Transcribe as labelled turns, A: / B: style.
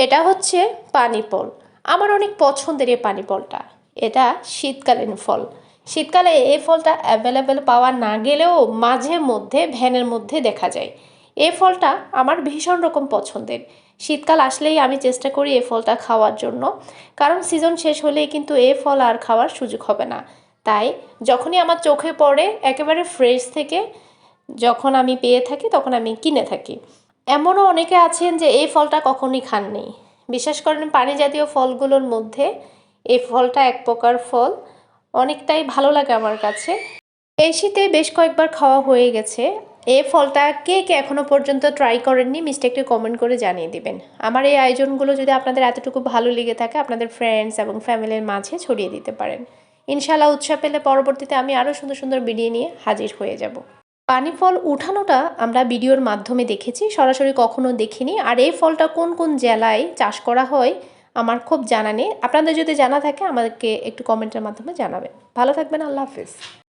A: এটা হচ্ছে পানি ফল। আমার অনেক পছন্দের এই পানি ফলটা। এটা শীতকালীন ফল। শীতকালে এই ফলটা অ্যাভেলেবেল পাওয়া না গেলেও মাঝে মধ্যে ভ্যানের মধ্যে দেখা যায়। এই ফলটা আমার ভীষণ রকম পছন্দের। শীতকাল আসলেই আমি চেষ্টা করি এই ফলটা খাওয়ার জন্য, কারণ সিজন শেষ হলেই কিন্তু এই ফল আর খাওয়ার সুযোগ হবে না। তাই যখনই আমার চোখে পড়ে একেবারে ফ্রেশ থেকে যখন আমি পেয়ে থাকি তখন আমি কিনে থাকি। এমনও অনেকে আছেন যে এই ফলটা কখনোই খাননি। বিশেষ করেন পানি জাতীয় ফলগুলোর মধ্যে এই ফলটা এক প্রকার ফল, অনেকটাই ভালো লাগে আমার কাছে। এই শীতে বেশ কয়েকবার খাওয়া হয়ে গেছে। এই ফলটা কে কে এখনও পর্যন্ত ট্রাই করেননি মিষ্টি কমেন্ট করে জানিয়ে দিবেন। আমার এই আয়োজনগুলো যদি আপনাদের এতটুকু ভালো লেগে থাকে আপনাদের ফ্রেন্ডস এবং ফ্যামিলির মাঝে ছড়িয়ে দিতে পারেন। ইনশাআল্লাহ উৎসাহ পেলে পরবর্তীতে আমি আরও সুন্দর সুন্দর ভিডিও নিয়ে হাজির হয়ে যাব। পানি ফল উঠানোটা আমরা ভিডিওর মাধ্যমে দেখেছি, সরাসরি কখনো দেখিনি। আর এই ফলটা কোন কোন জেলায় চাষ করা হয় আমার খুব জানা নেই। আপনাদের যদি জানা থাকে আমাদেরকে একটু কমেন্টের মাধ্যমে জানাবেন। ভালো থাকবেন, আল্লাহ হাফেজ।